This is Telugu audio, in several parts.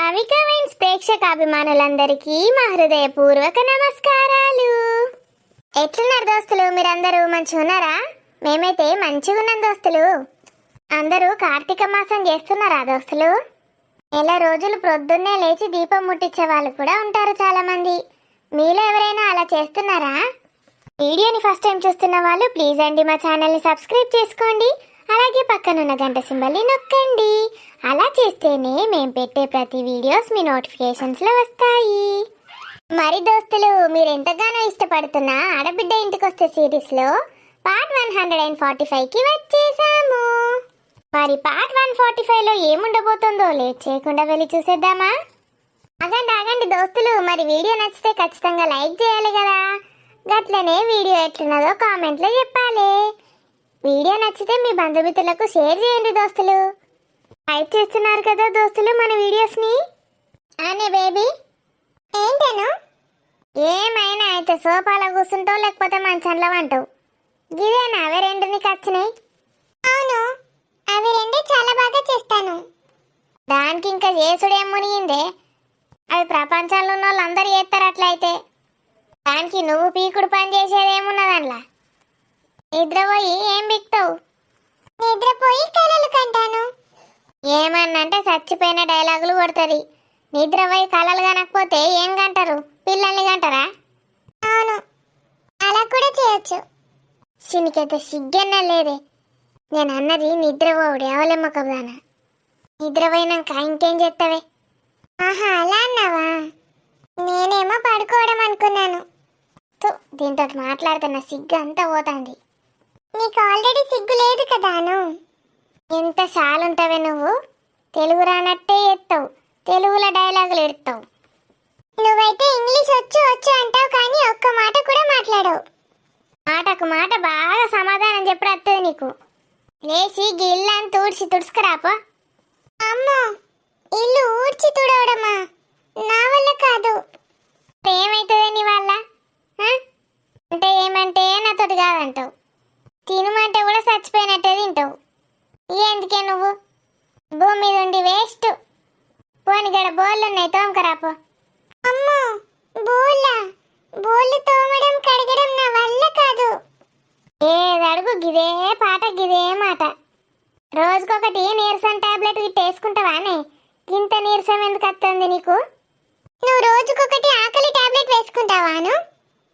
అవిక వైన్స్ ప్రేక్షకాభిమానులందరికీ మా హృదయపూర్వక నమస్కారాలు. ఎట్లున్నారు దోస్తులు? మీరందరూ మంచిగా ఉన్నారా? మేమైతే మంచిగా ఉన్నాం దోస్తులు. అందరూ కార్తీక మాసం చేస్తున్నారా దోస్తులు? నెల రోజులు ప్రొద్దున్నే లేచి దీపం ముట్టించే వాళ్ళు కూడా ఉంటారు చాలా మంది. మీలో ఎవరైనా అలా చేస్తున్నారా? వీడియోని ఫస్ట్ టైం చూస్తున్న వాళ్ళు ప్లీజ్ అండి మా ఛానల్ని సబ్స్క్రైబ్ చేసుకోండి. అలాగే పక్కనున్న గంట సింబల్ని నొక్కండి. అలా చేస్తేనే మేము పెట్టే ప్రతి వీడియోస్ మీ నోటిఫికేషన్స్లో వస్తాయి. మరి దోస్తులు, మీరు ఎంతగానో ఇష్టపడుతున్న ఆడబిడ్డ ఇంటికొస్తే సిరీస్లో పార్ట్ 145కి వచ్చేసాము. మరి పార్ట్ 145లో ఏముండబోతుందో లేట్ చేయకుండా వెళ్ళి చూసేద్దామా? ఆగండి దోస్తులు, మరి వీడియో నచ్చితే ఖచ్చితంగా లైక్ చేయాలి కదా. గట్లనే వీడియో ఎట్లున్నదో కామెంట్లో చెప్పాలి. వీడియో నచ్చితే మీ బంధుమిత్రులకు షేర్ చేయండి దోస్తులు. లైక్ చేస్తున్నారు కదా దోస్తులు మన వీడియోస్ని? అనే బేబీ ఏంటను? ఏమైనా అయితే సోఫాలో కూర్చుంటావు లేకపోతే మంచంలో అంటావు. గిదేనా అవి రెండు నీకు వచ్చినాయి? అవును, అవి రెండు చాలా బాగా చేస్తాను. దానికి ఇంకా చేసుడేం మునిగిందే? అవి ప్రపంచంలో ఉన్న వాళ్ళందరూ చేస్తారు. అట్లయితే దానికి నువ్వు పీకుడు పని చేసేదేమున్నదన్లా? నిద్రపోయి ఏం బిక్తావు? నిద్రపోయి కలలు కంటాను. ఏమన్నంటే చచ్చిపోయిన డైలాగులు కొడుతుంది. నిద్రపోయి కలలు కనకపోతే ఏం కంటారు? పిల్లల్ని కంటారా? అవును, అలా కూడా చేయొచ్చు. చినికైతే సిగ్గన్నా లేదే. నేను అన్నది నిద్రపోవుడే అవలెమ్మ కబదానా. నిద్రపోయినాక ఇంకేం చేస్తావే? ఆహా, అలా అన్నావా? నేనేమో పడుకోవడం అనుకున్నాను. దీంతో మాట్లాడుతున్న సిగ్గు అంతా పోతుంది. నీకు ఆల్రెడీ సిగ్గు లేదు కదాను. ఎంత సాలుంటావే నువ్వు? తెలుగు రానట్టే ఎత్తావు, తెలుగులో డైలాగులు ఎడతావు. నువ్వైతే ఇంగ్లీష్ వచ్చు అంటావు కానీ ఒక్క మాట కూడా మాట్లాడవు. మాటకు మాట బాగా సమాధానం చెప్పుడు వస్తుంది నీకు. లేచి గిల్లని తుడుచుకురాపో. అమ్మో, ఇల్లు ఊడ్చి తుడవడమా? నా వల్ల కాదు. ఏమైతుంది నీ వల్ల? అంటే ఏమంటే నాతోటి కాదంటావు. తినమంటే కూడా చచ్చిపోయినట్టే తింటావు. ఎందుకే నువ్వు? భూమి మీద ఉండి వేస్ట్. పోని గడ బోళ్ళు ఉన్నాయి, తోమకరాపో. అమ్మో, బోళ్ళు తోమడం కడగడం నా వల్ల కాదు. ఏదడుగు గిదే పాట గిదే మాట. రోజుకొకటి నీరసం టాబ్లెట్ ఇట్ట వేసుకుంటావానే? ఇంత నీరసం ఎందుకు వస్తుంది నీకు? నువ్వు రోజుకొకటి ఆకలి టాబ్లెట్ వేసుకుంటావాను?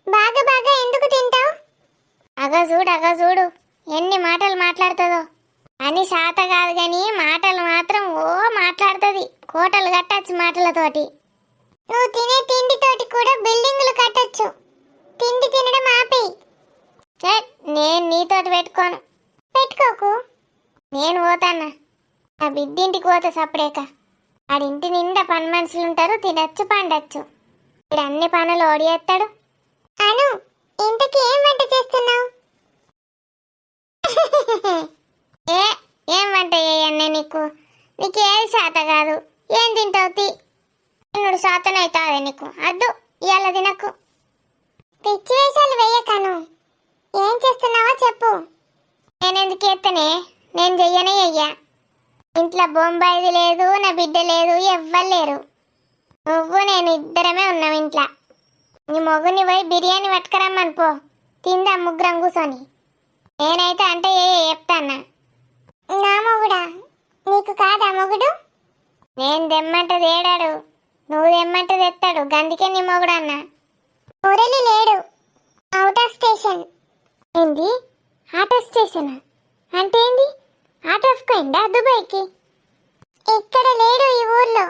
బాగా ఎందుకు తింటావు? అగ చూడు ఎన్ని మాటలు మాట్లాడుతుందో. అని శాత కాదు కానీ మాటలు మాత్రం మాట్లాడుతుంది. కోటలు కట్టచ్చు మాటలతోటి. నువ్వు తినే తిండితోటి కూడా బిల్డింగులు కట్టచ్చు. తిండి తినడం ఆపేయి. నేను నీతోటి పెట్టుకోకు. నేను పోతాన్నా. ఆ బిడ్డింటికి పోతా సపరేక. ఆడింటి నిండా పని మనుషులు ఉంటారు, తినచ్చు పండచ్చు. ఇప్పుడు అన్ని పనులు ఓడియేస్తాడు. అను, ఇంతకీ ఏం వంట చేస్తున్నావు? ఏం వంట చేయన్నే నీకు? నీకేది శాత కాదు. ఏం తింటావు? తిన్నుడు శాతనవుతాదే నీకు. అద్దు, ఇవాళ తినకు. పిచ్చి వేషాలు వేయకను. ఏం చేస్తున్నావో చెప్పు. నేనెందుకు ఎత్తనే? నేను చెయ్యనే చెయ్యా. ఇంట్లో బొంబాయిది లేదు, నా బిడ్డ లేదు, ఎవ్వరు లేరు. నువ్వు నేను ఇద్దరమే ఉన్నాం ఇంట్లో. నీ మొగుని పోయి బిర్యానీ పట్టుకురమ్మని పో, తిందా ముగ్గురం కూర్చొని. నేనైతే అంటే చెప్తాన్నా. నా మొగుడా? నీకు కాదా మొగుడు? నేను తెమ్మంటే తేడాడు, నువ్వు తెమ్మంటే తెస్తాడు. గందుకే నీ మొగుడు అన్నా. మురళి లేడు, అవుట్ ఆఫ్ స్టేషన్. ఏంది అవుట్ ఆఫ్ స్టేషన్? అంటే ఏంది? అవుట్ ఆఫ్ పోయిందా దుబాయ్కి? ఇక్కడ లేడు, ఈ ఊర్లో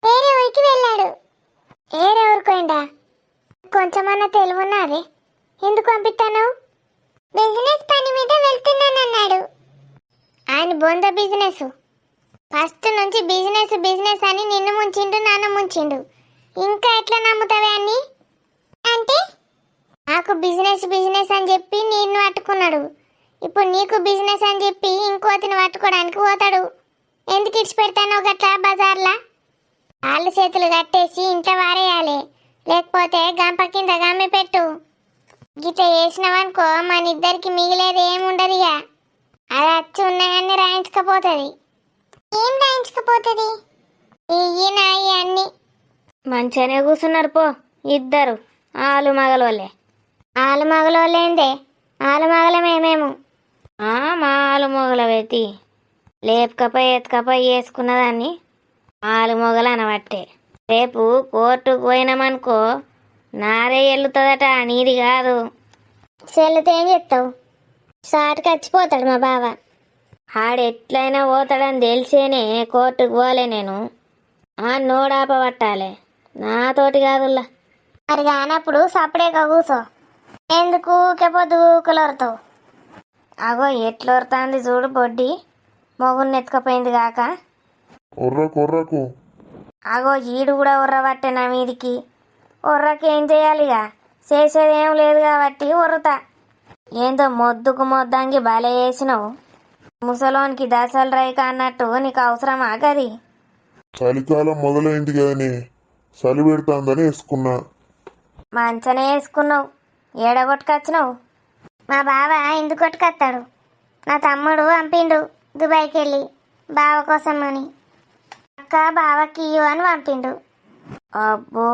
వేరే ఊరికి వెళ్ళాడు. వేరే ఊరికి పోయిందా? కొంచెమన్నా తెలివున్నది. ఎందుకు పంపిస్తాను? బిజినెస్ పని మీద వెళ్తున్నానన్నాడు. ఆయన బొంద బిజినెస్. ఫస్ట్ నుంచి బిజినెస్ అని నిన్ను ముంచిండు, నన్ను ముంచిండు. ఇంకా ఎట్లా నమ్ముతావే అన్ని? అంటే నాకు బిజినెస్ అని చెప్పి నిన్ను పట్టుకున్నాడు. ఇప్పుడు నీకు బిజినెస్ అని చెప్పి ఇంకోతిని పట్టుకోవడానికి పోతాడు. ఎందుకు ఇచ్చి పెడతానో గట్లా బజార్లా? కాళ్ళు చేతులు కట్టేసి ఇంట్లో వారేయాలి, లేకపోతే గంప కింద గమ్మి పెట్టు. గిట్ల చేసినావనుకో మన ఇద్దరికి మిగిలేది ఏముండదు. ఇక అది వచ్చి ఉన్నాయన్నీ రాయించకపోతుంది. ఏం రాయించకపోతుంది? ఈయన మంచిగానే కూర్చున్నారు పో ఇద్దరు ఆలు మగలోళ్ళే. ఆలు మగలోళ్ళేందే, ఆలు మగలమేమేము. మా ఆలు మొగలవేతి లేపకపోయి ఎత్తుకపోయి వేసుకున్నదాన్ని ఆలు మొగలు అనబట్టే. రేపు కోర్టుకు పోయినామనుకో నారే ఎల్లుతుందట నీది కాదు. చెల్లితే ఏం చెప్తావు? సాటుకు వచ్చిపోతాడు మా బావ. ఆడెట్లయినా పోతాడని తెలిసేనే కోర్టుకు పోలే నేను. నోడాపబట్టాలి నాతోటి కాదుల్లా. మరి కానప్పుడు సపరేట్గా కూసో, ఎందుకు ఊకెపోద్దు ఊకులరుతావు. అగో ఎట్లొరుతాంది చూడు బొడ్డి, మొగుడిని ఎత్తుకపోయింది కాక. ఒర్రకు అగో ఈడు కూడా ఉర్రబట్టే నా మీదికి. ఉర్రకి ఏం చేయాలిగా, చేసేదేం లేదు కాబట్టి ఉర్రుతా. ఏందో మొద్దుకు మొద్దంగి భలే వేసినావు. ముసలోనికి దశలు రైక అన్నట్టు నీకు అవసరమా గది? చలికాలం మొదలైంది కదనే, చలి పెడుతుందని వేసుకున్నా. మంచనే వేసుకున్నావు, ఏడగొట్టుకొచ్చినావు. మా బావ ఎందుకు కొట్టుకొస్తాడు? నా తమ్ముడు పంపిండు దుబాయ్కి వెళ్ళి బావ కోసం అని. అక్క బావకి ఇయ్యు అని పంపిండు. అబ్బో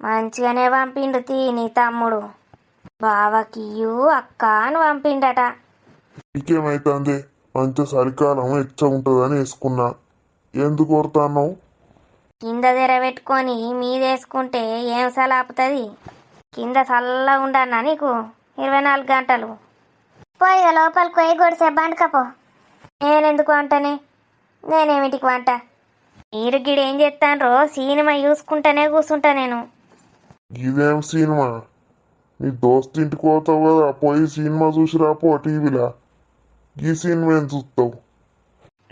మంచిగానే పంపిండు తీ నీ తమ్ముడు. బావకియ్యు అక్క అని పంపిండట. ఇంకేమైతుంది, మంచి చలికాలం ఎచ్చ ఉంటుందని వేసుకున్నా. ఎందుకు కొడతాన్నావు? కింద తెర పెట్టుకొని మీదేసుకుంటే ఏం సలాపుతుంది? కింద చల్లగా ఉండన్నా నీకు 24 గంటలు. పోయి లోపలికి పోయి గొడిసే బండకపో. నేనెందుకు అంటనే, నేనేమిటికి వంట? మీరు గిడేం చేస్తాన్రో సినిమా చూసుకుంటానే కూర్చుంటా నేను. ఇదేం సినిమా? నీ దోస్తు ఇంటికి పోతావు కదా, పోయి సినిమా చూసి రాపో టీవీలో. ఈ సినిమా ఏం చూస్తావు?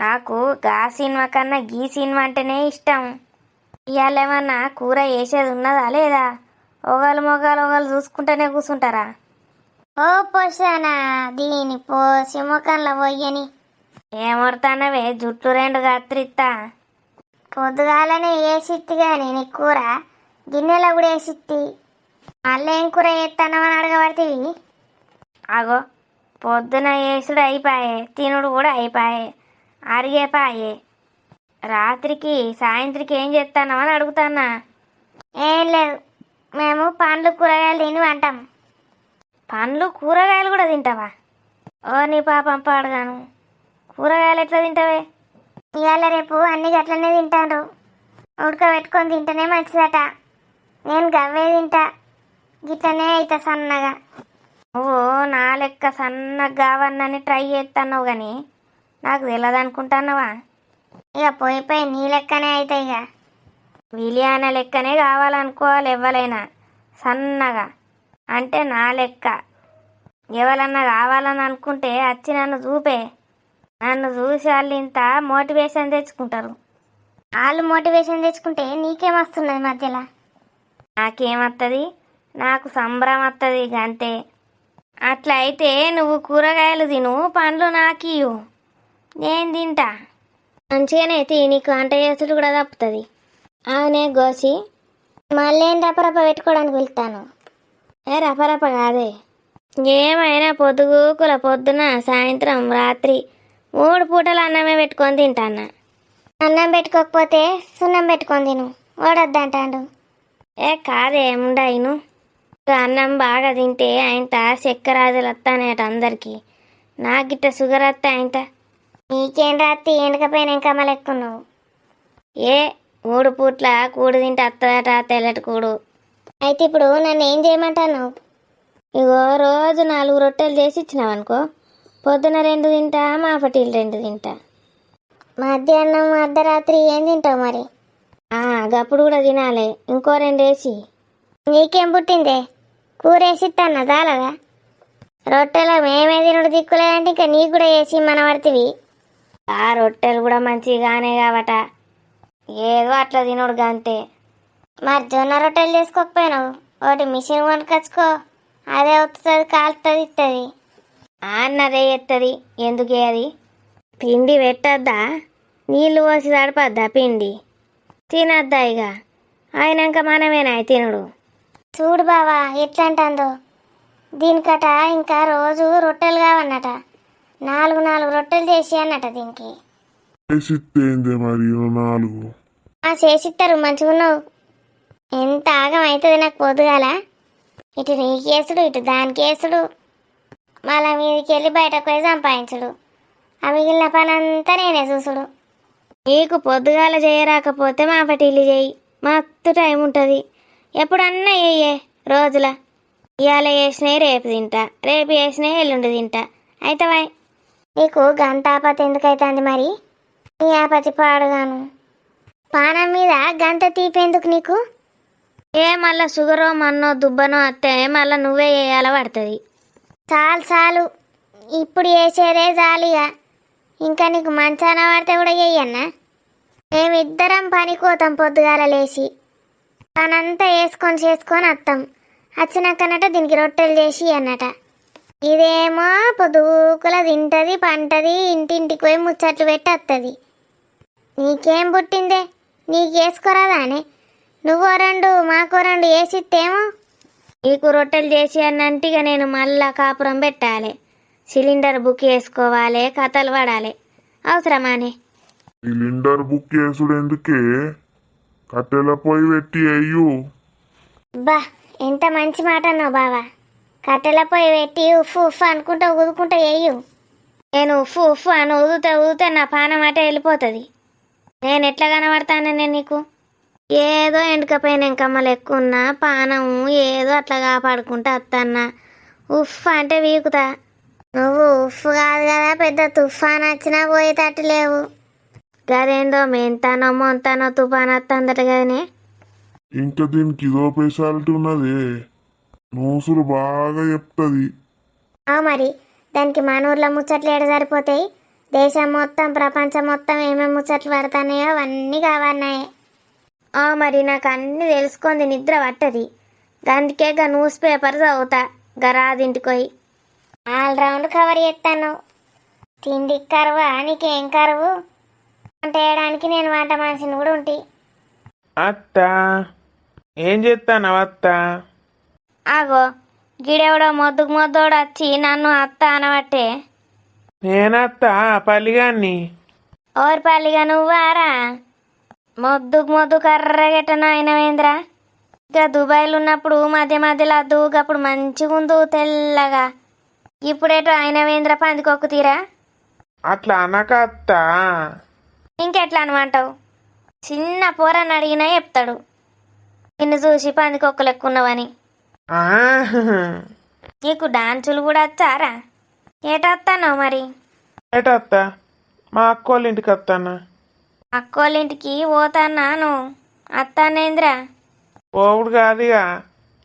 నాకు గా సినిమా కన్నా గీ సినిమా అంటేనే ఇష్టం. ఇవాళ ఏమన్నా కూర వేసేది ఉన్నదా లేదా? ఒకళ్ళు మొగాలు ఒకళ్ళు చూసుకుంటూనే కూర్చుంటారా? ఓ పోసానా దీని పోసి ముఖంలో పోయని. ఏమొడతానవే జుట్టు 2 కత్తిరిస్తా. పొద్దుగాలనే వేసిత్తి కానీ నీ కూర గిన్నెలో కూడా వేసిత్తి. మళ్ళీ ఏం కూర వేస్తానమని అడగబడితివి. అగో పొద్దున వేసుడు అయిపోయే, తినుడు కూడా అయిపోయే, అరిగేపాయే. రాత్రికి సాయంత్రికి ఏం చేస్తానో అని అడుగుతానా. ఏం లేదు, మేము పండ్లు కూరగాయలు తిని వంటాం. పండ్లు కూరగాయలు కూడా తింటావా? ఓ నీ పాపం పాడుగాను, కూరగాయలు ఎట్లా తింటావే? ఇవాళ రేపు అన్ని గట్లనే తింటారు. ఉడకబెట్టుకొని తింటేనే మంచిదట. నేను గవ్వే తింటా, గిట్లనే అయితే సన్నగా. నువ్వు నా లెక్క సన్నగా కావన్నని ట్రై చేస్తున్నావు కానీ నాకు తెలియదనుకుంటున్నావా? ఇక పోయి పోయి నీ లెక్కనే అవుతాయి. ఇక విలియాన లెక్కనే కావాలనుకోవాలి ఎవరైనా, సన్నగా అంటే నా లెక్క. ఎవరన్నా కావాలని అనుకుంటే వచ్చి నన్ను చూపే. నన్ను చూసి వాళ్ళు ఇంత మోటివేషన్ తెచ్చుకుంటారు. వాళ్ళు మోటివేషన్ తెచ్చుకుంటే నీకేమొస్తున్నది మధ్యలో? నాకేమత్తది, నాకు సంబరం వస్తుంది అంతే. అట్లా అయితే నువ్వు కూరగాయలు తిను, పండ్లు నాకియు, నేను తింటా. మంచిగానే నీకు వంట చేసుడు కూడా తప్పుతుంది. అవునే గోసి, మళ్ళీ ఏం రపరప పెట్టుకోవడానికి వెళ్తాను. రపరప కాదే, ఏమైనా పొద్దుగూకుల పొద్దున సాయంత్రం రాత్రి 3 పూటలు అన్నమే పెట్టుకొని తింటాన్నా. అన్నం పెట్టుకోకపోతే సున్నం పెట్టుకొని తిను, వాడొద్దంటాడు. కాదే ఉండయిను, అన్నం బాగా తింటే ఆయనత చక్కెరాదులు వస్తానేట అందరికి. నాకు గిట్ట షుగర్ వస్తా ఆయనత. నీకేం రాత్రి ఎండకపోయినా ఇంకా మలెక్కున్నావు. 3 పూట్ల కూడు తింటే వస్తుందట తెల్లటి కూడు. అయితే ఇప్పుడు నన్ను ఏం చేయమంటాను? ఇగో రోజు 4 రొట్టెలు చేసి ఇచ్చినావు అనుకో, పొద్దున 2 తింటా, మాపటీలు 2 తింటా. మధ్యాహ్నం అర్ధరాత్రి ఏం తింటావు మరి? గప్పుడు కూడా తినాలి, ఇంకో 2 వేసి. నీకేం పుట్టిందే, కూర వేసిస్తాను చాలదా? రొట్టెలు మేమే తినడు దిక్కులేదంటే ఇంకా నీకు కూడా వేసి మనబడుతుంది. ఆ రొట్టెలు కూడా మంచిగానే కావట, ఏదో అట్లా తినడు అంతే. మరి జొన్న రొట్టెలు చేసుకోకపోయినావు, ఒకటి మిషన్ కొనుకొచ్చుకో, అదే వస్తుంది కాలుతుంది ఇస్తుంది. అన్నదే ఎత్తది, ఎందుకే అది? పిండి పెట్టద్దా, నీళ్ళు పోసి తడపద్దా పిండి? తినద్దా ఇక, అయినాక మనమేనా తినడు? చూడు బావా ఎట్లా అంటుందో, దీనికట ఇంకా రోజు రొట్టెలు కావన్నట. 4 రొట్టెలు చేసి అన్నట దీనికి. వేసిస్తే ఏందే మరి 4? చేసిస్తారు మంచిగున్నావు. ఎంత ఆగం అవుతుంది నాకు పొద్దుగాల. ఇటు నీకేసుడు ఇటు దానికేసుడు, మళ్ళా మీదకి వెళ్ళి బయటకు పోయి సంపాదించుడు, ఆ మిగిలిన పని అంతా నేనే చూసుడు. నీకు పొద్దుగాల చేయరాకపోతే మా పటీలు చేయి, మస్తు టైం ఉంటుంది. ఎప్పుడన్నా చెయ్యే రోజుల. ఇవాళ వేసినాయి రేపు తింటా, రేపు వేసినాయి ఎల్లుండి తింటా. అయితే వాయ్ నీకు గంత ఆపతి ఎందుకైతుంది మరి? నీ ఆపతి పాడుగాను. పానం మీద గంత తీపేందుకు నీకు? ఏ మళ్ళా షుగరో మన్నో దుబ్బనో అత్తే మళ్ళా నువ్వే వేయాల పడుతుంది. చాలు చాలు, ఇప్పుడు వేసేదే చాలిగా. ఇంకా నీకు మంచాన పడితే కూడా చెయ్యన్నా. మేమిద్దరం పనికోతాం పొద్దుగాల లేచి, పనంతా వేసుకొని చేసుకొని వస్తాం. వచ్చినాకనట దీనికి రొట్టెలు చేసి అన్నట. ఇదేమో పొద్దుకుల తింటది పంటది, ఇంటింటికి పోయి ముచ్చట్లు పెట్టి వస్తుంది. నీకేం పుట్టిందే? నీకు వేసుకోరాదానే? నువ్వో రెండు మాకో రెండు వేసిస్తేమో. నీకు రొట్టెలు చేసి అన్నంటిగా నేను మళ్ళా కాపురం పెట్టాలి, సిలిండర్ బుక్ చేసుకోవాలి, కథలు పడాలి. అవసరమానే? సిలిండర్ బుక్ చేసుడు ఎందుకే? కట్టెల పొయ్యి పెట్టి అయ్యు. బా, ఎంత మంచి మాట అన్నావు బావా. కట్టెల పొయ్యి పెట్టి ఉఫ్ఫు ఉఫ్ఫు అనుకుంటా ఊదుకుంటా వేయు. నేను ఉఫ్ఫు ఉఫ్ఫు అని ఊదితే నా పానం అటే వెళ్ళిపోతుంది. నేను ఎట్లా కనబడతానే నీకు? ఏదో ఎండకపోయిన ఎంకమ్మలు ఎక్కువ ఉన్నా పానము ఏదో అట్లా కాపాడుకుంటా వస్తాన్నా. ఉఫ్ అంటే వీకుతా. నువ్వు ఉఫ్ఫు కాదు కదా, పెద్ద తుఫాన్ వచ్చినా పోయేటట్టు లేవు. గదేందో మెంతానో మొంతానో తుఫాన్ వస్తుందట కదనే. ఇంకా దీనికి ఇదో స్పెషాలిటీ ఉన్నది, నూసులు బాగా చెప్తుంది. మరి దానికి మన ఊర్లో ముచ్చట్లు ఏడ సరిపోతాయి? దేశం మొత్తం ప్రపంచం మొత్తం ఏమేమి ముచ్చట్లు పడుతున్నాయో అవన్నీ కావన్నాయి. మరి నాకు అన్నీ తెలుసుకుంది నిద్ర పట్టది. అందుకే గా న్యూస్ పేపర్ చదువుతా గరాదింటికి పోయి. ఆల్రౌండ్ కవర్ చేస్తాను. తిండికి కరువా? నీకేం కరువు? వంట వేయడానికి నేను వంట మనిషిని కూడా ఉంటి. అత్త ఏం చేస్తాను అత్త? ఆగో గిడెవడో మొద్దోడు వచ్చి నన్ను అత్త అనబట్టే. నేనత్త పల్లిగాన్ని. ఓరి పల్లిగా నువ్వారా? మొద్దు కర్రగెట్టన అయినవేంద్రా? ఇక దుబాయ్లో ఉన్నప్పుడు మధ్య మధ్యలో అప్పుడు మంచిగా ఉందు తెల్లగా. ఇప్పుడేటో అయినవేంద్ర పందికొక్కు తీరా? అట్లా అనక అత్త. ఇంకెట్లా అనమంటావు? చిన్న పోరని అడిగినా చెప్తాడు నిన్ను చూసి పందికొక్కు లెక్కున్నావని. ఆ, నీకు డాన్సులు కూడా వచ్చారా? ఏటొస్తానో మరి? ఏటత్త మా అక్కోళ్ళ ఇంటికి వస్తానా. అక్కోళ్ళింటికి పోతాన్నాను. అత్తానేంద్రా? పోవుడు కాదుగా,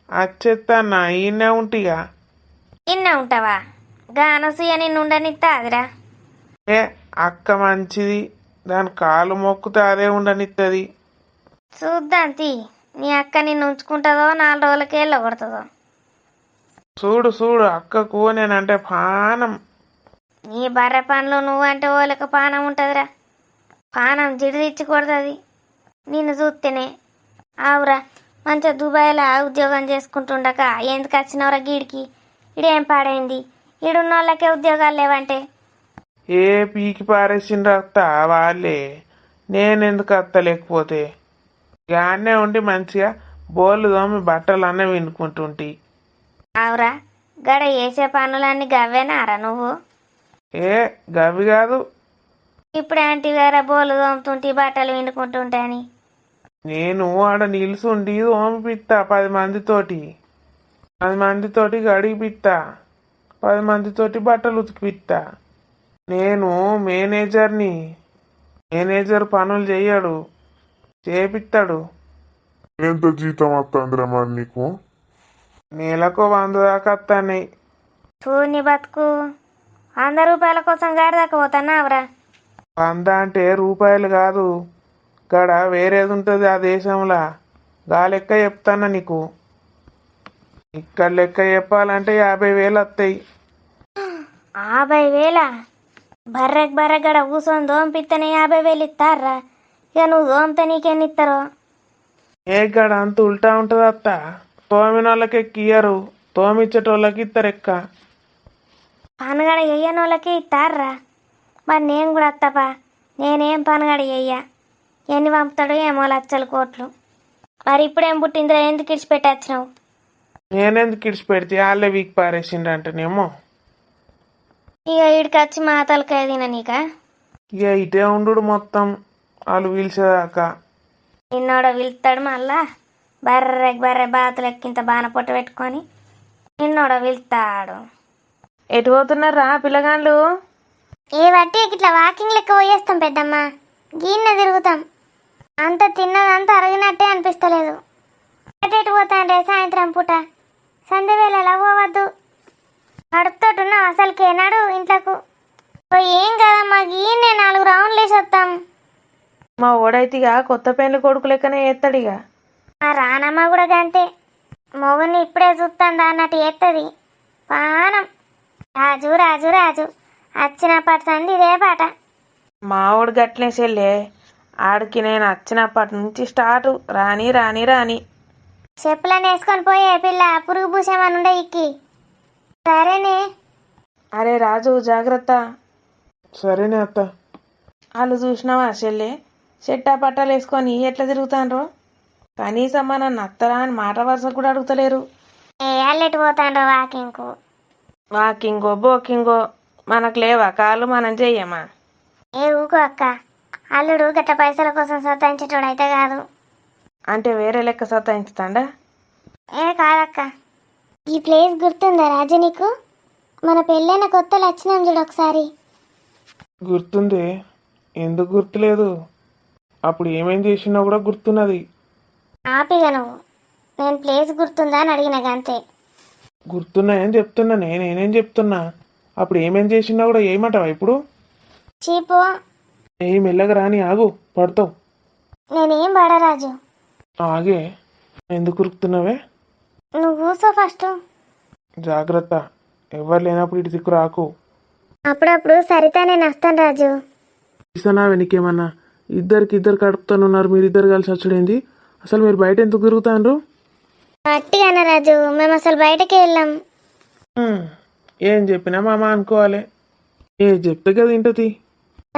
వచ్చేస్తానా. ఈయనే ఉంటిగా. ఇన్న ఉంటావా? గానసూయ నిన్ను ఉండనిస్తాదిరా? ఏ అక్క మంచిది, దాని కాలు మొక్కుతే అదే ఉండనిస్తుంది. చూద్దాం తీ, నీ అక్క నిన్ను ఉంచుకుంటుందో 4 రోజులకే వెళ్ళగొడుతుందో. చూడు చూడు అక్కకు నేనంటే పానం. నీ బర్రె పనులు నువ్వంటే ఓలక పానం ఉంటుందిరా. పానం జిడి తెచ్చి కొడుతుంది నిన్ను చూస్తేనే. ఆవురా, మంచిగా దుబాయ్లో ఉద్యోగం చేసుకుంటుండక ఎందుకు వచ్చినవరా గీడికి? ఇడేం పాడైంది? ఈడున్న వాళ్ళకే ఉద్యోగాలు లేవంటే? ఏ పీకి పారేసిండ్రు అత్త వాళ్ళే, నేనెందుకు అత్త లేకపోతే? గానే ఉండి మంచిగా బోళ్ళు తోమి బట్టలు అన్నీ వినుకుంటుంటి. ఆవురా, గడ వేసే పనులన్నీ గవ్వేనారా నువ్వు? ఏ గవి కాదు, ఇప్పుడు ఆంటీ గారా బోలు తోముతుంటే బట్టలు వినుకుంటుంటాని. నేను ఆడ నిలుసుండి తోమిపిత్తా 10 మందితోటి. 10 మందితోటి గడిగిపిత్తా, 10 మందితోటి బట్టలు ఉతికిపిత్తా. నేను మేనేజర్ని. మేనేజర్ పనులు చెయ్యడు, చేపిస్తాడు. ఎంత జీతం వస్తుందిరా మరి నీకు? నెలకు 100 దాకా వస్తాయి. చూని బతుకు, 100 రూపాయల కోసం గాడి దాకా పోతాన్నావురా? 100 అంటే రూపాయలు కాదు, గడ వేరేది ఉంటుంది ఆ దేశంలో. గా లెక్క చెప్తాను నీకు. ఇక్కడ లెక్క చెప్పాలంటే 50,000 వస్తాయి. 50,000? బర్రెగడ కూర్చొని దోంపిత్తనే 50,000 ఇస్తారా? ఇక నువ్వు దోమతే నీకెన్ని ఇస్తారో? ఏ గడ అంత ఉల్టా ఉంటుంది అత్త. తోమిన వాళ్ళకి ఎక్కియ్యరు, తోమిచ్చేటోళ్ళకి ఇస్తారు ఎక్క. పనుగడ చెయ్యని వాళ్ళకే ఇస్తారా? మరి నేను కూడా వస్తాపా, నేనేం పనుగడ చెయ్య. ఎన్ని పంపుతాడో ఏమో లక్షల కోట్లు. మరి ఇప్పుడేం పుట్టిందో ఎందుకు ఇడిచిపెట్టచ్చినావు? నేనెందుకు ఇడిచి పెడితే వాళ్ళే వీక్ పారేసిండంటేనేమో. ఇక ఈడికి వచ్చి మా తలకాయ తిననీక. ఇక ఇటే ఉండు మొత్తం వాళ్ళు పిలిచేదాకా. నిన్నోడ పిలుస్తాడు మళ్ళా బర్రె బాతులు ఎక్కింత బాణ పొట్ట పెట్టుకొని నిన్నోడ పిలుస్తాడు. ఎటు పోతున్నారా పిల్లగాళ్ళు? ఏ బట్టి ఇట్లా వాకింగ్ లెక్క పోయేస్తాం పెద్దమ్మ, గీన్న తిరుగుతాం. అంత తిన్నదంతా అరిగినట్టే అనిపిస్తలేదు. ఎటు పోతాండ్రే సాయంత్రం పూట? సంధ్య వేళలా పోవద్దు. కడుపుతోటి ఉన్నావు అసలుకేనాడు ఇంట్లోకు పోయి? ఏం కదమ్మా, గీన్నే 4 రౌండ్లు వేసి వస్తాం. మా ఓడైతిగా కొత్త పెండ్లి కొడుకు లెక్కనే ఎత్తాడిగా. ఆ రానమ్మ కూడా గంతే, మొగుని ఇప్పుడే చూస్తుందా అన్నట్టు ఎత్తది పానం. రాజు రాజు రాజు వచ్చినప్పటి సంది ఇదే పాట. మా ఓడు గట్లే చెల్లే, ఆడికి నేను వచ్చినప్పటి నుంచి స్టార్ట్ రాని రాని రాని. చెప్పులను వేసుకొని పోయే పిల్ల, పురుగు పూసేమనుండే ఇక్కి. సరేనే. అరే రాజు జాగ్రత్త. సరేనే అత్త. వాళ్ళు చూసినావా చెల్లె, చెట్టా పట్టాలు వేసుకొని ఎట్లా తిరుగుతాండ్రో? కనీసం మన నత్తరా అని మాట వరుస కూడా అడుగుతలేరు. ఏ అల్లెటు పోతాండ్రో వాకింగ్కు? వాకింగో బోకింగో మనకు లేవా కాళ్ళు, మనం చెయ్యమా? ఏ ఊకో అక్క, అల్లుడు గట్ట పైసల కోసం సతాయించేటోడు అయితే కాదు. అంటే వేరే లెక్క సతాయించుతాండా? ఏ కాదక్క. ఈ ప్లేస్ గుర్తుందా రాజు నీకు? మన పెళ్ళైన కొత్తలు వచ్చినాం చూడు ఒకసారి. గుర్తుంది, ఎందుకు గుర్తులేదు? అప్పుడు ఏమేం చేసినా కూడా గుర్తున్నది. ఆపిగా నువ్వు, నేను ప్లేస్ గుర్తుందా అని అడిగిన గంతే. గుర్తున్నాయని చెప్తున్నా, నేనేం చెప్తున్నా? అప్పుడు ఏమేం చేసినా కూడా ఏమంటావా ఇప్పుడు? చీపు, ఏ మెల్లగా రాని, ఆగు పడతావు. నేనేం పడరాజు. ఆగే, ఎందుకు ఉరుకుతున్నావే? నువ్వు కూసో ఫస్ట్. జాగ్రత్త, ఎవరు లేనప్పుడు ఇటు దిక్కు రాకు. అప్పుడప్పుడు సరితా నేను వస్తాను రాజు. ఇస్తానా వెనకేమన్నా? ఇద్దరు కడుపుతానున్నారు, మీరిద్దరు కలిసి వచ్చేది. అసలు మీరు బయట ఎందుకు తిరుగుతాండ్రు? అట్టిగానే రాజు, మేము అసలు బయటకే వెళ్ళాం. ఏం చెప్పినా మామ అనుకోవాలి. ఏ చెప్తే కదా ఇంటది.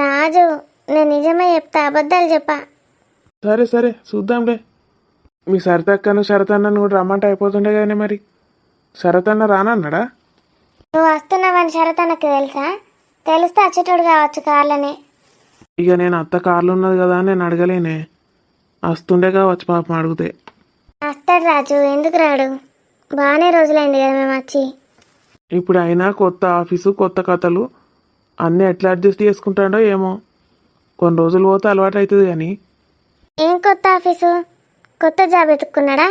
రాజు, నేను నిజమే చెప్తా, అబద్ధాలు చెప్పా. సరే చూద్దాంలే. మీ సరతక్కను శరతన్నను కూడా రమ్మంటే అయిపోతుండే కదనే. మరి శరతన్న రానన్నాడా? నువ్వు వస్తున్నావని షరత్ అన్నకు తెలుసా? తెలిస్తే వచ్చేటోడు కావచ్చు కార్లనే. ఇక నేను అత్త కార్లు ఉన్నది కదా అని నేను అడగలేనే. వస్తుండే కావచ్చు పాపం అడిగితే. వస్తాడు రాజు, ఎందుకు రాడు? బాగానే రోజులైంది కదా మేము వచ్చి. ఇప్పుడు అయినా కొత్త ఆఫీసు, కొత్త కథలు అన్నీ ఎట్లా అడ్జస్ట్ చేసుకుంటాడో ఏమో. కొన్ని రోజులు పోతే అలవాటు అవుతుంది. కానీ ఏం కొత్త ఆఫీసు? కొత్త జాబ్ ఎత్తుక్కున్నాడా?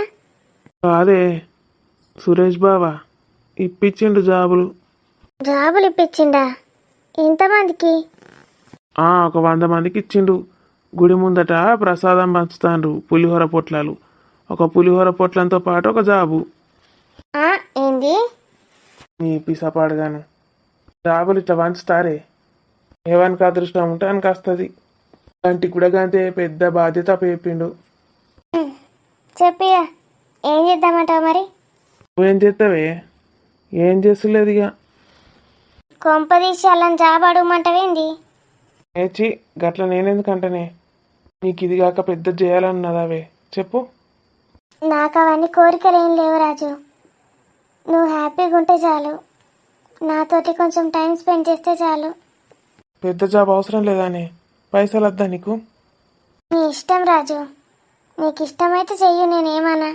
అదే సురేష్ బావా ఇప్పించిండు జాబులు. జాబులు ఇప్పించిండా? ఎంతమందికి? ఒక 100 మందికి ఇచ్చిండు. గుడి ముందట ప్రసాదం పంచుతాండ్రు, పులిహోర పొట్లాలు. ఒక పులిహోర పొట్లంతో పాటు ఒక జాబు. ఏంది? నీ పిసపాడుగాను. జాబులు ఇట్లా పంచుతారే, ఏవానికి అదృష్టం ఉంటే ఆయనకి వస్తుంది. దాంటికి కూడా గంతే పెద్ద బాధ్యత చెప్పిండు. చెప్పిగా, ఏం చేద్దామంటావు మరి? నువ్వేం చేస్తావే? ఏం చేస్తలేదు ఇక. కొంపదీసి అల్లని జాబ్ అడగమంటావేంది? ఏచి గట్ల నేనెందుకంటనే? నీకు ఇది కాక పెద్ద చేయాలన్నదావే చెప్పు. నాకు అవన్నీ కోరికలు ఏం లేవు రాజు. నువ్వు హ్యాపీగా ఉంటే చాలు, నాతోటి కొంచెం టైం స్పెండ్ చేస్తే చాలు. పెద్ద జాబ్ అవసరం లేదానే? పైసలు వద్దా నీకు? నీ ఇష్టం రాజు, నీకు ఇష్టమైతే చెయ్యు, నేనేమన్నా.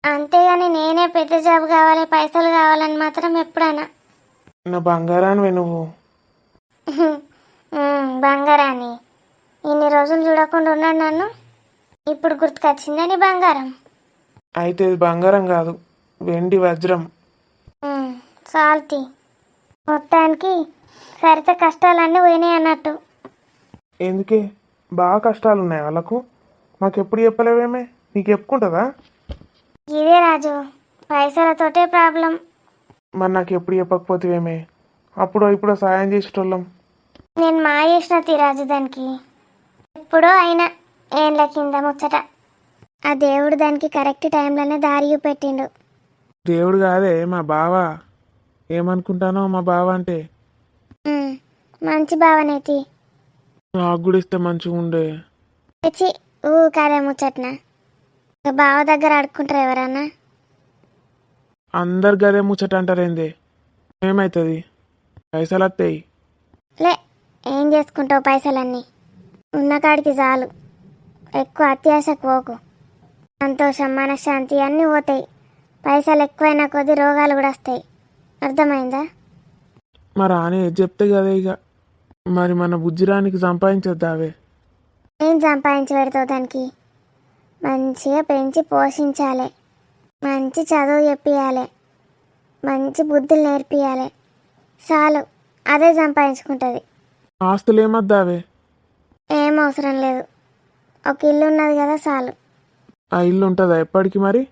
అంతేగాని నేనే పెద్ద జాబ్ కావాలి, పైసలు కావాలని మాత్రం ఎప్పుడన్నా. నా బంగారానివే నువ్వు. బంగారాన్ని ఇన్ని రోజులు చూడకుండా ఉన్నాడు నన్ను, ఇప్పుడు గుర్తుకొచ్చిందని బంగారం. అయితే ఇది బంగారం కాదు, వెండి వజ్రం. సాల్తీ. మొత్తానికి సరిత కష్టాలన్నీ పోయినాయి అన్నట్టు. ఎందుకే? బాగా కష్టాలు ఉన్నాయి వాళ్ళకు. మాకెప్పుడు చెప్పలేవేమే? నీకు చెప్పుకుంటుందా? ఇదే రాజు, పైసలతోటే ప్రాబ్లం. మరి నాకు ఎప్పుడు చెప్పకపోతేవేమే? అప్పుడో ఇప్పుడో సాయం చేసేటోళ్ళం. నేను మా చేసిన తీరాజు దానికి. ఎప్పుడో అయినా ఏండ్ల కింద ముచ్చట. ఆ దేవుడు దానికి కరెక్ట్ టైంలోనే దారి చూపెట్టిండు. దేవుడు కాదే, మా బావ. ఏమనుకుంటానో మా బావ అంటే. మంచి భావనైతి. నాకు కూడా ఇస్తే మంచిగా ఉండే. తెచ్చి కదే ముచ్చట్న బావ దగ్గర అడుక్కుంటారు ఎవరన్నా. అందరు గదే ముచ్చట అంటారేంది? ఏమవుతుంది? పైసలు వస్తాయి. లే, ఏం చేసుకుంటావు పైసలన్నీ? ఉన్న కాడికి చాలు, ఎక్కువ అత్యాశకు పోకు. సంతోషం మనశ్శాంతి అన్నీ పోతాయి. పైసలు ఎక్కువైనా కొద్ది రోగాలు కూడా వస్తాయి. అర్థమైందా? మరి ఆనే ఏది చెప్తే కదా ఇక. మరి మన బుజ్జిరానికి సంపాదించొద్దావే. ఏం సంపాదించి పెడతావు దానికి? మంచిగా పెంచి పోషించాలి, మంచి చదువు చెప్పియాలి, మంచి బుద్ధులు నేర్పియాలి. చాలు, అదే సంపాదించుకుంటుంది. ఆస్తులు ఏమొద్దావే? ఏం అవసరం లేదు, ఒక ఇల్లు ఉన్నది కదా చాలు. ఆ ఇల్లు ఉంటుందా ఎప్పటికి? మరి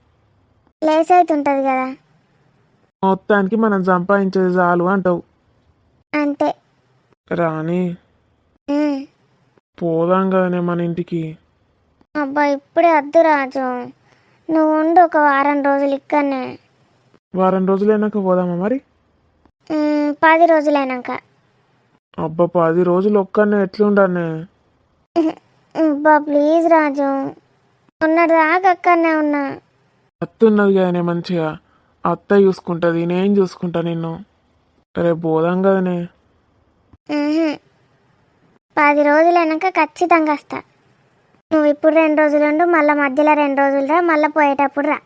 ప్లేస్ అయితే ఉంటుంది కదా. మొత్తానికి మనం సంపాదించేది చాలు అంటావు. అంతే. రాని ఉమ్. పోదాం కదనే మన ఇంటికి. అబ్బా ఇప్పుడే వద్దు రాజు, నువ్వు ఉండు ఒక వారం రోజులు ఇక్కడనే. వారం రోజులైనాక పోదామా మరి? 10 రోజులైనాక. అబ్బా 10 రోజులు ఒక్కనే ఎట్లుండనే? అబ్బా ప్లీజ్ రాజు, ఉన్నదాకా అక్కడనే ఉన్నా. అత్తున్నది కదనే మంచిగా. అత్త చూసుకుంటుంది, నేను చూసుకుంటా నిన్ను. రేపు పోదాం కదనే. 10 రోజులైనాక ఖచ్చితంగా వస్తా. నువ్వు ఇప్పుడు 2 రోజులు ఉండు, మళ్ళీ మధ్యలో 2 రోజులు రా, మళ్ళీ పోయేటప్పుడు రా.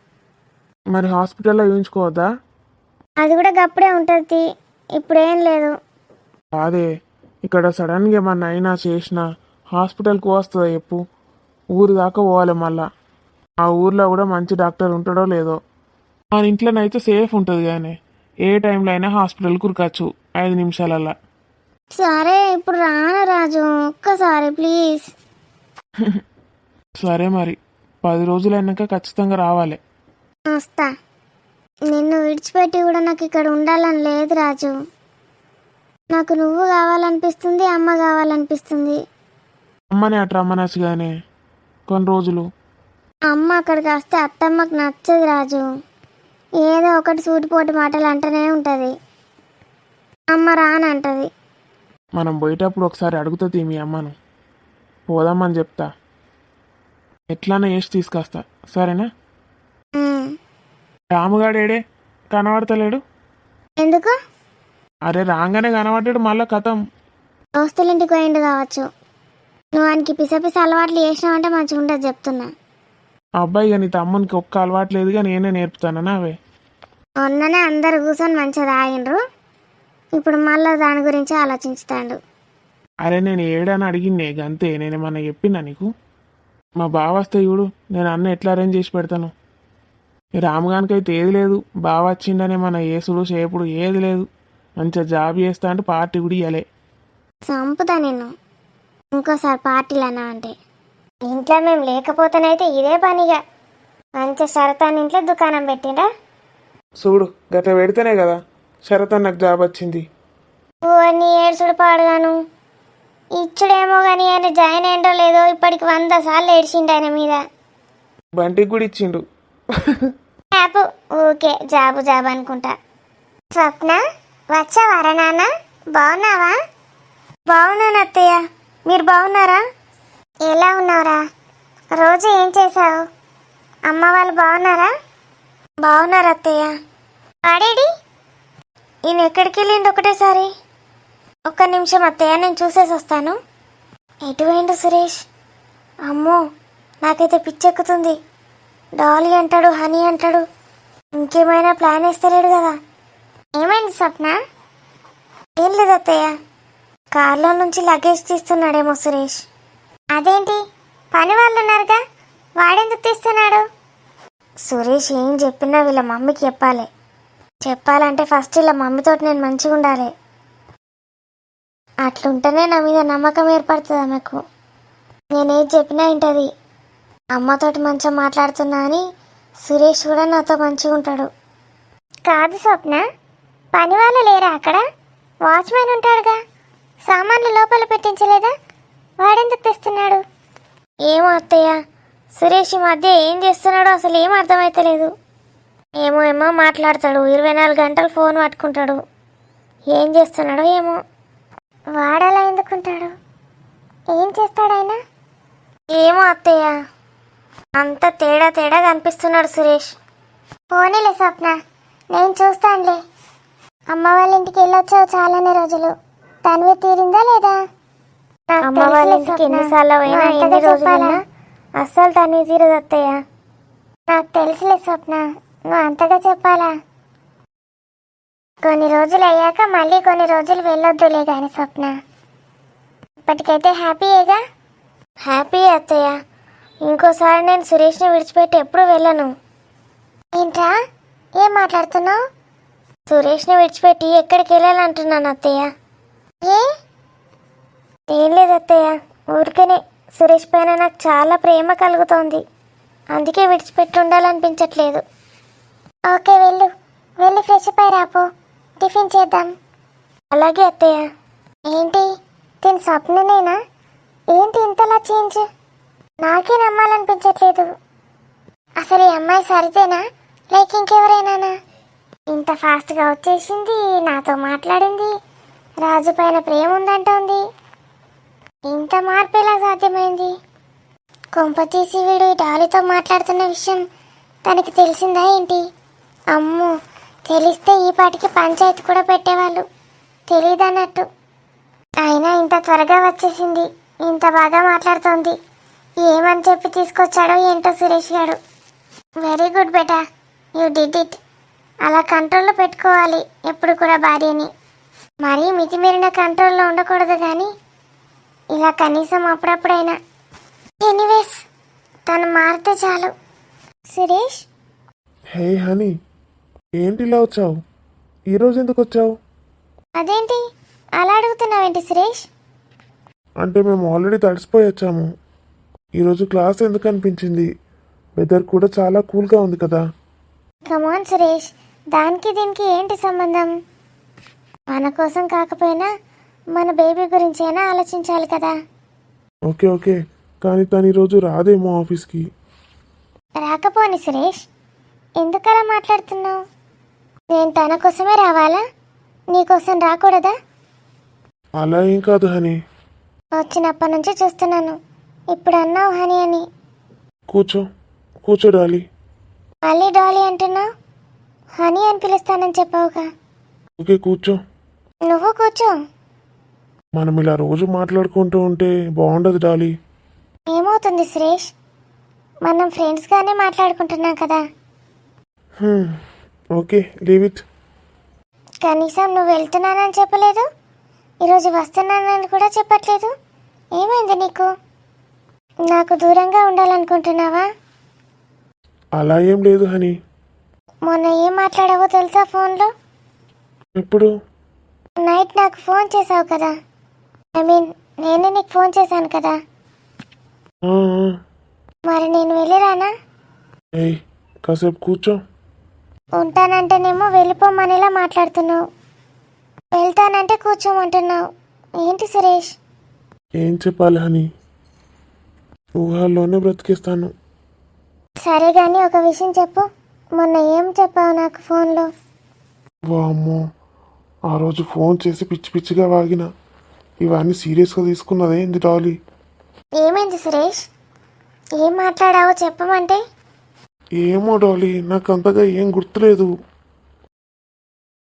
మరి హాస్పిటల్లో చూయించుకోవద్దా? అది కూడా గప్పుడే ఉంటుంది, ఇప్పుడేం లేదు. అదే ఇక్కడ సడన్గా ఏమన్నా అయినా చేసినా హాస్పిటల్కి వస్తుందా చెప్పు? ఊరు దాకా పోవాలి మళ్ళా. ఆ ఊర్లో కూడా మంచి డాక్టర్ ఉంటాడో లేదో. మన ఇంట్లోనైతే సేఫ్ ఉంటుంది కానీ ఏ టైంలో అయినా హాస్పిటల్కి ఉరకచ్చు 5 నిమిషాలల్లా. సరే ఇప్పుడు రానా రాజు, ఒక్కసారి ప్లీజ్. సరే మరి 10 రోజులైనాక ఖచ్చితంగా రావాలి. వస్తా. నిన్ను విడిచిపెట్టి కూడా నాకు ఇక్కడ ఉండాలని లేదు రాజు. నాకు నువ్వు కావాలనిపిస్తుంది, అమ్మ కావాలనిపిస్తుంది. అమ్మని అటు రమ్మనచ్చు కానీ కొన్ని రోజులు. అమ్మ అక్కడికి వస్తే అత్తమ్మకు నచ్చదు రాజు, ఏదో ఒకటి సూటిపోటి మాటలు అంటూనే ఉంటుంది. అమ్మ రానంటది. మనం పోయేటప్పుడు ఒకసారి అడుగుతుంది మీ అమ్మను, పోదామని చెప్తా. ఎట్లానే వేసి తీసుకొస్తా, సరేనా? రాముగాడేడే కనబడతలేడు? ఎందుకు? అరే రాగానే కనబడ్డాడు, మళ్ళా కథం. దోస్తులింటికి పోయిండు కావచ్చు. నువ్వు ఆయనకి పిసపిస అలవాట్లు చేసినావంటే మంచిగా ఉంటుంది చెప్తున్నా. అబ్బాయి ఇక నీ తమ్మునికి ఒక్క అలవాటు లేదుగా, నేనే నేర్పుతానా అవే. మొన్ననే అందరు కూర్చొని మంచిగా తాగిండ్రు, ఇప్పుడు మళ్ళీ దాని గురించి ఆలోచించుతాడు. అరే నేను ఏడని అడిగిందే అంతే, నేనేమన్నా చెప్పినా నీకు? మా బావ వస్తే చూడు, నేను అన్న ఎట్లా అరేంజ్ చేసి పెడతాను. రాముగానికి అయితే ఏది లేదు, బావ వచ్చిండనే మన ఏసుడు చేపుడు ఏది లేదు. మంచిగా జాబ్ చేస్తా అంటే పార్టీ కూడా ఇవ్వలే. చంపుతా నిన్ను ఇంకోసారి పార్టీలు అన్నా అంటే. ఇంట్లో మేము లేకపోతేనైతే ఇదే పనిగా మంచి సరతాన్ని ఇంట్లో దుకాణం పెట్టిండా. చూడు గత పెడితేనే కదా శరత్ నాకు జాబ్ వచ్చింది. ఓ నీ ఏడ్చుడు పాడుగాను, ఇచ్చుడేమో కానీ ఆయన జాయిన్ అయ్యిండో లేదో ఇప్పటికి 100 సార్లు ఏడ్చిండు ఆయన మీద. బంటికి కూడా ఇచ్చిండు. యాపు ఊకే జాబు జాబు అనుకుంటా. స్వప్న వచ్చావారా నాన్న? బాగున్నావా? బాగున్నాను అత్తయ్య, మీరు బాగున్నారా? ఎలా ఉన్నావురా? రోజు ఏం చేసావు? అమ్మ వాళ్ళు బాగున్నారా? బాగున్నారు అత్తయ్య. ఆడేడి? ఈయన ఎక్కడికి వెళ్ళిండు ఒకటేసారి? ఒక్క నిమిషం అత్తయ్య, నేను చూసేసి వస్తాను. ఎటు పోయిండు సురేష్? అమ్మో నాకైతే పిచ్చెక్కుతుంది. డాలీ అంటాడు, హనీ అంటాడు, ఇంకేమైనా ప్లాన్ వేస్తలేడు కదా. ఏమైంది స్వప్న? ఏం లేదు అత్తయ్య, కార్లో నుంచి లగేజ్ తీస్తున్నాడేమో సురేష్. అదేంటి, పని వాళ్ళు ఉన్నారుగా, వాడెందుకు తీస్తున్నాడు? సురేష్ ఏం చెప్పినా వీళ్ళ మమ్మీకి చెప్పాలి. చెప్పాలంటే ఫస్ట్ వీళ్ళ మమ్మీతో నేను మంచిగా ఉండాలి. అట్లుంటేనే నా మీద నమ్మకం ఏర్పడుతుంది ఆమెకు. నేనేది చెప్పినా వింటది. అమ్మతోటి మంచిగా మాట్లాడుతున్నా అని సురేష్ కూడా నాతో మంచిగా ఉంటాడు. కాదు స్వప్న, పని వాళ్ళు లేరా అక్కడ? వాచ్మెన్ ఉంటాడుగా, సామాన్లు లోపల పెట్టించలేదా? వాడెందుకు తెస్తున్నాడు? ఏమో అత్తయ్య, సురేష్ ఈ మధ్య ఏం చేస్తున్నాడో అసలు ఏం అర్థమైతలేదు. ఏమో మాట్లాడతాడు, 24 గంటలు ఫోన్ పట్టుకుంటాడు. ఏం చేస్తున్నాడో ఏమో. వాడలా ఎందుకుంటాడు? ఏం చేస్తాడాయన? ఏమో ఏమో అత్తయ్య, అంత తేడా తేడా కనిపిస్తున్నాడు సురేష్. పోనీలే స్వప్న, నేను చూస్తానులే. అమ్మ వాళ్ళ ఇంటికి వెళ్ళొచ్చావు చాలానే రోజులు, తనివి తీరిందా లేదా? నాకు అమ్మ వాళ్ళ తెలుసులే ఇంటికి స్వప్న, ఎన్నిసార్లు నువ్వు పోయినా అంతగా ఎన్ని రోజులున్నా చెప్పాలా? అస్సలు తనివి తీరదు అత్తయ్య. నాకు తెలుసులే స్వప్న, నువ్వు అంతగా చెప్పాలా? కొన్ని రోజులు అయ్యాక మళ్ళీ కొన్ని రోజులు వెళ్ళొద్దులే గాని స్వప్న. ఇప్పటికైతే హ్యాపీయేగా? హ్యాపీ అత్తయ్య. ఇంకోసారి నేను సురేష్ని విడిచిపెట్టి ఎప్పుడు వెళ్ళను. ఏంట్రా, ఏం మాట్లాడుతున్నావు? సురేష్ని విడిచిపెట్టి ఎక్కడికి వెళ్ళాలంటున్నాను అత్తయ్య. ఏ? ఏం లేదు అత్తయ్య, ఊరికనే సురేష్ పైన నాకు చాలా ప్రేమ కలుగుతోంది, అందుకే విడిచిపెట్టి ఉండాలనిపించట్లేదు. ఓకే, వెళ్ళు, వెళ్ళి ఫ్రెష్ అప్ అయి రాపో, టిఫిన్ చేద్దాం. అలాగే అత్తయ్య. ఏంటి, తిని స్వప్ననేనా? ఏంటి ఇంతలా చేంజ్? నాకే నమ్మాలనిపించట్లేదు. అసలు ఈ అమ్మాయి సరితేనా లేక ఇంకెవరైనానా? ఇంత ఫాస్ట్గా వచ్చేసింది, నాతో మాట్లాడింది, రాజు పైన ప్రేమ ఉందంటోంది. ఇంత మార్పు ఎలా సాధ్యమైంది? కొంపతీసి వీడు ఈ డాలీతో మాట్లాడుతున్న విషయం తనకి తెలిసిందా ఏంటి? అమ్మో, తెలిస్తే ఈ పాటికి పంచాయతీ కూడా పెట్టేవాళ్ళు, తెలీదన్నట్టు. అయినా ఇంత త్వరగా వచ్చేసింది, ఇంత బాగా మాట్లాడుతోంది. ఏమని చెప్పి తీసుకొచ్చాడో ఏంటో సురేష్ గారు. Very good beta, you did it. అలా కంట్రోల్లో పెట్టుకోవాలి ఎప్పుడు కూడా భార్యని. మరీ మితిమీరిన కంట్రోల్లో ఉండకూడదు కానీ ఇలా కనీసం అప్పుడప్పుడైనా. ఎనీవేస్, తను మారితే చాలు. సురేష్, హే హనీ, ఏంటి ఇలా వచ్చావు? ఈరోజు ఎందుకు వచ్చావు? అదేంటి అలా అడుగుతున్నావేంటి సురేష్? అంటే మేము ఆల్రెడీ తడిసిపోయి వచ్చాము. ఈరోజు క్లాస్ ఎందుకు అనిపించింది? వెదర్ కూడా చాలా కూల్గా ఉంది కదా. కమాన్ సురేష్, దానికి దీనికి ఏంటి సంబంధం? మన కోసం కాకపోయినా మన బేబీ గురించి అయినా ఆలోచించాలి కదా. ఓకే ఓకే, కానీ తను ఈరోజు రాదేమో ఆఫీస్కి. రాకపోని సురేష్, ఎందుకలా మాట్లాడుతున్నావు? నేను తన కోసమే రావాలా, నీకోసం రాకూడదా? అలా ఏం కాదు హనీ. వచ్చినప్పటి నుంచి చూస్తున్నాను, ఇప్పుడు అన్నావు హనీ అని. కూర్చో కూర్చో డాలీ. మళ్ళీ డాలీ అంటున్నావు? హనీ అని పిలుస్తానని చెప్పావుగా. ఓకే కూర్చో. నువ్వు కూర్చో. మనం ఇలా రోజు మాట్లాడుకుంటూ ఉంటే బాగుండదు డాలీ. ఏమవుతుంది సురేష్, మనం ఫ్రెండ్స్గానే మాట్లాడుకుంటున్నాం కదా. Okay leave it. కనీసం నువ్వు వెళ్తున్నానని చెప్పలేదు, ఈరోజు వస్తున్నానని కూడా చెప్పట్లేదు. ఏమైంది నీకు? నాకు దూరంగా ఉండాలనుకుంటున్నావా? అలా ఏం లేదు హనీ. మొన్న ఏం మాట్లాడావో తెలుసా ఫోన్లో? ఎప్పుడు? నైట్ నాకు ఫోన్ చేసావు కదా, ఐ మీన్ నేనే నీకు ఫోన్ చేశాను కదా. ఆ, ఆ. మరి నేను వెళ్ళిరానా? ఏయ్ కాసేపు కూర్చో. ఉంటానంటేనేమో వెళ్ళిపోమనేలా మాట్లాడుతున్నావు, వెళ్తానంటే కూర్చోమంటున్నావు. ఏంటి సురేష్? ఏం చెప్పాలి హనీ, ఊహల్లోనే బ్రతికేస్తాను. సరే కానీ ఒక విషయం చెప్పు, మొన్న ఏం చెప్పావు నాకు ఫోన్లో? వామ్మో, ఆ రోజు ఫోన్ చేసి పిచ్చి పిచ్చిగా వాగిన. ఇవన్నీ సీరియస్గా తీసుకున్నదే ఏంది డాలీ? ఏమైంది సురేష్, ఏం మాట్లాడావో చెప్పమంటే? ఏమో డాలీ, నాకు అంతగా ఏం గుర్తులేదు.